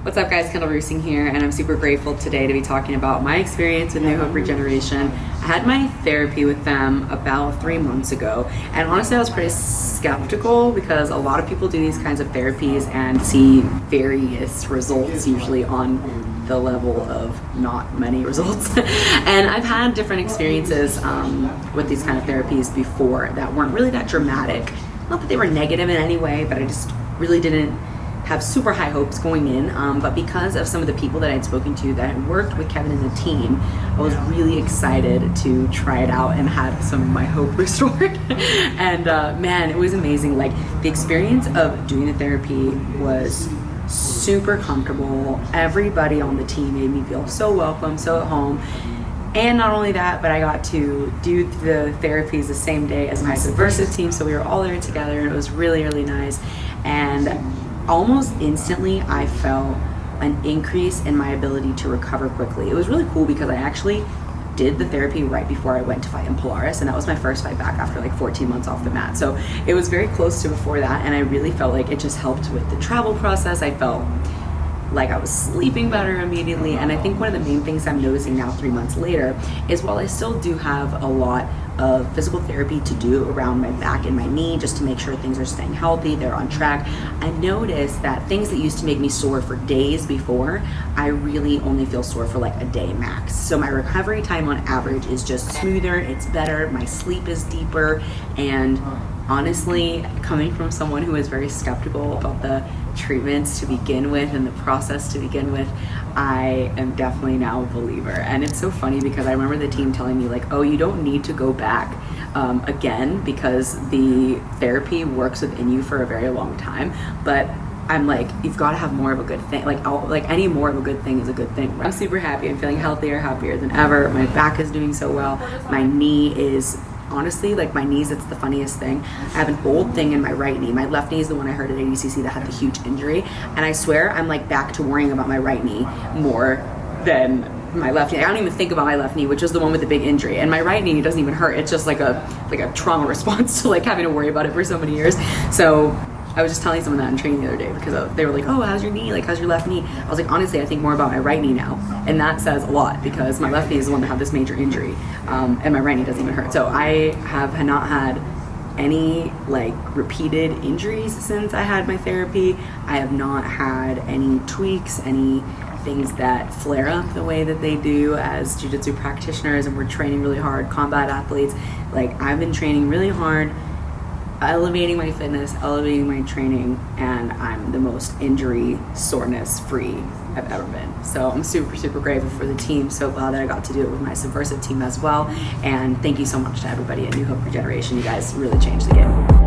What's up guys, Kendal here, and I'm super grateful today to be talking about my experience with New Hope Regeneration. I had my therapy with them about 3 months ago, and honestly I was pretty skeptical because a lot of people do these kinds of therapies and see various results, usually on the level of not many results. And I've had different experiences with these kind of therapies before that weren't really that dramatic. Not that they were negative in any way, but I just really didn't have super high hopes going in, but because of some of the people that I'd spoken to that had worked with Kevin and the team, I was really excited to try it out and had some of my hope restored. And man, it was amazing. Like, the experience of doing the therapy was super comfortable. Everybody on the team made me feel so welcome, so at home. And not only that, but I got to do the therapies the same day as my subversive team, so we were all there together, and it was really, really nice. And almost instantly I felt an increase in my ability to recover quickly. It was really cool because I actually did the therapy right before I went to fight in Polaris, and that was my first fight back after like 14 months off the mat. So it was very close to before that, and I really felt like it just helped with the travel process. I felt like I was sleeping better immediately, and I think one of the main things I'm noticing now 3 months later is while I still do have a lot of physical therapy to do around my back and my knee just to make sure things are staying healthy, they're on track, I noticed that things that used to make me sore for days before, I really only feel sore for like a day max. So my recovery time on average is just smoother, it's better, my sleep is deeper, and honestly, coming from someone who is very skeptical about the treatments to begin with and the process to begin with, I am definitely now a believer. And it's so funny because I remember the team telling me like, oh, you don't need to go back again because the therapy works within you for a very long time. But I'm like, you've got to have more of a good thing. Like any more of a good thing is a good thing. I'm super happy. I'm feeling healthier, happier than ever. My back is doing so well. My knee is honestly, like my knees, it's the funniest thing. I have an old thing in my right knee. My left knee is the one I hurt at ADCC that had the huge injury. And I swear I'm like back to worrying about my right knee more than my left knee. I don't even think about my left knee, which is the one with the big injury. And my right knee doesn't even hurt. It's just like a trauma response to like having to worry about it for so many years. So I was just telling someone that in training the other day because they were like, oh, how's your knee? Like, how's your left knee? I was like, honestly, I think more about my right knee now. And that says a lot because my left knee is the one that had this major injury, and my right knee doesn't even hurt. So I have not had any like repeated injuries since I had my therapy. I have not had any tweaks, any things that flare up the way that they do as jiu-jitsu practitioners, and we're training really hard, combat athletes. Like, I've been training really hard, elevating my fitness, elevating my training, and I'm the most injury, soreness free I've ever been. So I'm super, super grateful for the team. So glad that I got to do it with my subversive team as well. And thank you so much to everybody at New Hope Regeneration. You guys really changed the game.